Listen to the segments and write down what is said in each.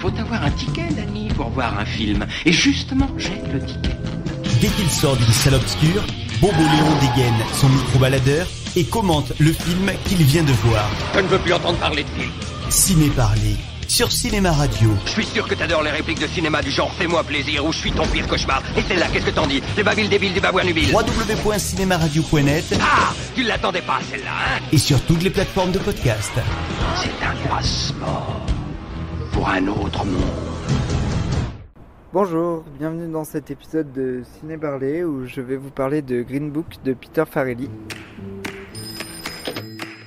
Faut avoir un ticket, Danny, pour voir un film. Et justement, j'ai le ticket. Dès qu'il sort d'une salle obscure, Bobo Léon dégaine son micro-baladeur et commente le film qu'il vient de voir. Je ne veux plus entendre parler de film. Ciné Parler, sur Cinéma Radio. Je suis sûr que t'adores les répliques de cinéma du genre « Fais-moi plaisir » ou « Je suis ton pire cauchemar ». Et celle-là, qu'est-ce que t'en dis? Les babiles débiles du babouin nubile. www.cinemaradio.net. Ah, tu l'attendais pas, celle-là, hein? Et sur toutes les plateformes de podcast. C'est un passeport pour un autre monde. Bonjour, bienvenue dans cet épisode de Ciné Parler où je vais vous parler de Green Book de Peter Farrelly.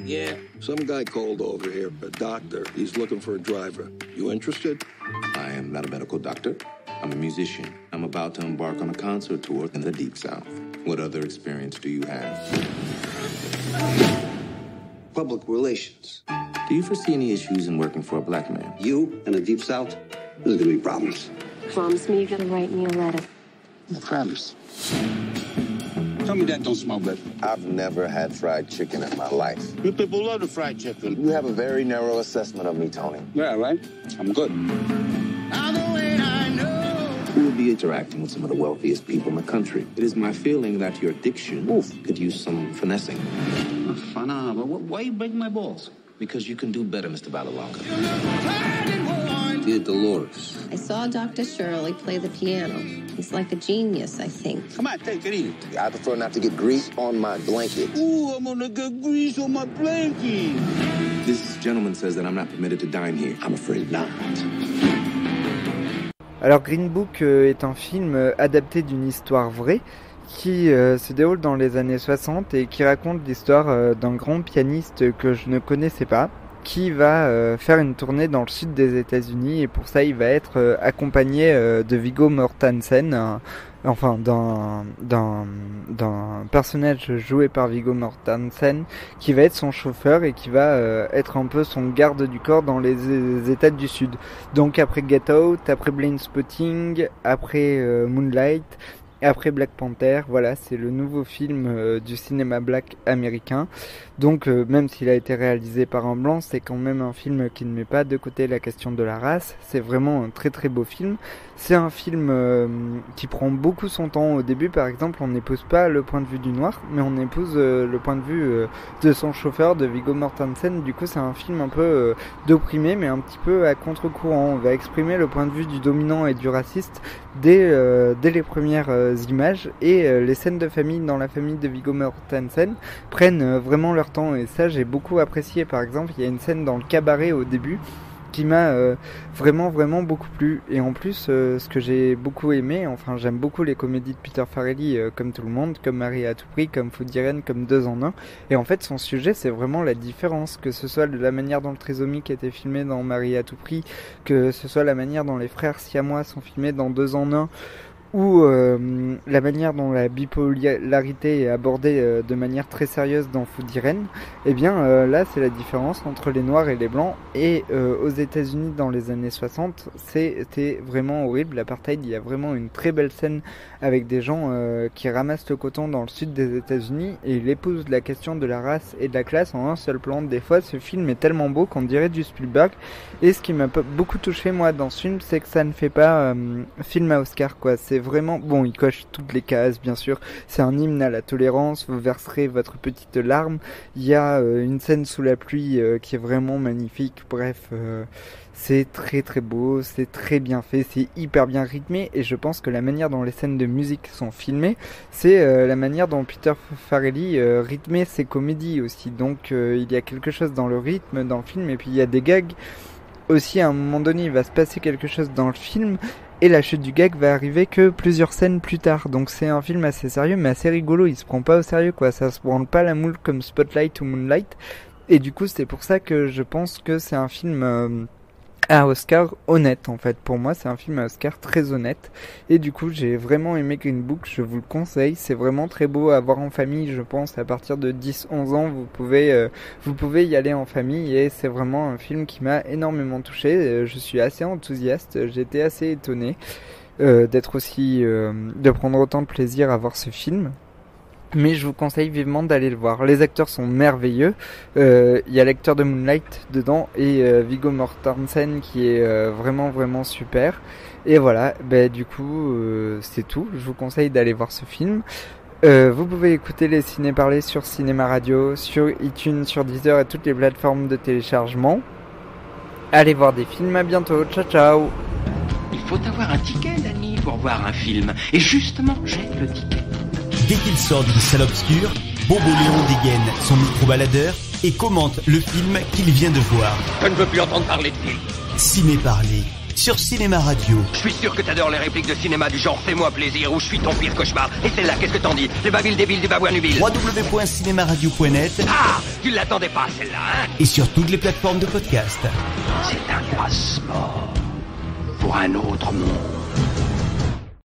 Yeah, some guy called over here, a doctor. He's looking for a driver. You interested? I am not a medical doctor. I'm a musician. I'm about to embark on a concert tour in the Deep South. What other experience do you have? Public relations. Do you foresee any issues in working for a black man? You in the Deep South? There's gonna be problems. Promise me you're gonna write me a letter. I promise. Tell me that don't smell good. I've never had fried chicken in my life. You people love the fried chicken. You have a very narrow assessment of me, Tony. Yeah, right? I'm good. You will be interacting with some of the wealthiest people in the country. It is my feeling that your diction could use some finessing. But why you breaking my balls? Because you can do better, Mr. Balalonga. Dear Dolores. I saw Dr. Shirley play the piano. He's like a genius, I think. Come on, take it easy. I prefer not to get grease on my blanket. Ooh, I'm gonna get grease on my blanket. This gentleman says that I'm not permitted to dine here. I'm afraid not. Alors Green Book est un film adapté d'une histoire vraie qui se déroule dans les années 60 et qui raconte l'histoire d'un grand pianiste que je ne connaissais pas, qui va faire une tournée dans le sud des États-Unis et pour ça il va être accompagné de Viggo Mortensen, d'un personnage joué par Viggo Mortensen qui va être son chauffeur et qui va être un peu son garde du corps dans les États du Sud. Donc après Get Out, après Blindspotting, après Moonlight, après Black Panther, voilà, c'est le nouveau film du cinéma black américain. Donc même s'il a été réalisé par un blanc, c'est quand même un film qui ne met pas de côté la question de la race. C'est vraiment un très très beau film. C'est un film qui prend beaucoup son temps. Au début par exemple, on n'épouse pas le point de vue du noir, mais on épouse le point de vue de son chauffeur, de Viggo Mortensen. Du coup c'est un film un peu d'opprimé, mais un petit peu à contre-courant. On va exprimer le point de vue du dominant et du raciste dès les premières images, et les scènes de famille dans la famille de Viggo Mortensen prennent vraiment leur temps, et ça j'ai beaucoup apprécié. Par exemple, il y a une scène dans le cabaret au début qui m'a vraiment beaucoup plu, et en plus ce que j'ai beaucoup aimé, enfin j'aime beaucoup les comédies de Peter Farrelly, comme tout le monde, comme Marie à tout prix, comme Food Irene, comme Deux en un, et en fait son sujet c'est vraiment la différence, que ce soit de la manière dont le trisomique était filmé dans Marie à tout prix, que ce soit la manière dont les frères siamois sont filmés dans Deux en un, ou la manière dont la bipolarité est abordée de manière très sérieuse dans Food Irene. Et bien là c'est la différence entre les noirs et les blancs, et aux États-Unis dans les années 60 c'était vraiment horrible, l'apartheid. Il y a vraiment une très belle scène avec des gens qui ramassent le coton dans le sud des États-Unis, et il épouse la question de la race et de la classe en un seul plan. Des fois ce film est tellement beau qu'on dirait du Spielberg, et ce qui m'a beaucoup touché moi dans ce film, c'est que ça ne fait pas film à Oscar quoi. C'est vraiment, bon, il coche toutes les cases bien sûr, c'est un hymne à la tolérance, vous verserez votre petite larme, il y a une scène sous la pluie qui est vraiment magnifique, bref, c'est très très beau, c'est très bien fait, c'est hyper bien rythmé, et je pense que la manière dont les scènes de musique sont filmées, c'est la manière dont Peter Farrelly rythmait ses comédies aussi. Donc il y a quelque chose dans le rythme, dans le film, et puis il y a des gags aussi. À un moment donné il va se passer quelque chose dans le film, et la chute du gag va arriver que plusieurs scènes plus tard. Donc c'est un film assez sérieux mais assez rigolo, il se prend pas au sérieux quoi, ça se branle pas la moule comme Spotlight ou Moonlight, et du coup c'est pour ça que je pense que c'est un film à Oscar honnête. En fait pour moi c'est un film à Oscar très honnête, et du coup j'ai vraiment aimé Green Book, je vous le conseille, c'est vraiment très beau à voir en famille. Je pense à partir de 10-11 ans vous pouvez y aller en famille, et c'est vraiment un film qui m'a énormément touché. Je suis assez enthousiaste, j'étais assez étonné d'être aussi de prendre autant de plaisir à voir ce film. Mais je vous conseille vivement d'aller le voir. Les acteurs sont merveilleux. Il y a l'acteur de Moonlight dedans et Viggo Mortensen qui est vraiment vraiment super. Et voilà, du coup c'est tout. Je vous conseille d'aller voir ce film. Vous pouvez écouter les ciné-parlés sur Cinéma Radio, sur iTunes, sur Deezer et toutes les plateformes de téléchargement. Allez voir des films, à bientôt. Ciao ciao. Il faut avoir un ticket, Danny, pour voir un film. Et justement, j'ai le ticket. Dès qu'il sort d'une salle obscure, Bobo Léon dégaine son micro-baladeur et commente le film qu'il vient de voir. Je ne veux plus entendre parler de film. Ciné-parler sur Cinéma Radio. Je suis sûr que t'adores les répliques de cinéma du genre fais-moi plaisir ou je suis ton pire cauchemar. Et celle-là, qu'est-ce que t'en dis? Les babiles débiles du babouin-nubil. www.cinemaradio.net. Ah, tu l'attendais pas celle-là, hein? Et sur toutes les plateformes de podcast. C'est un passeport pour un autre monde.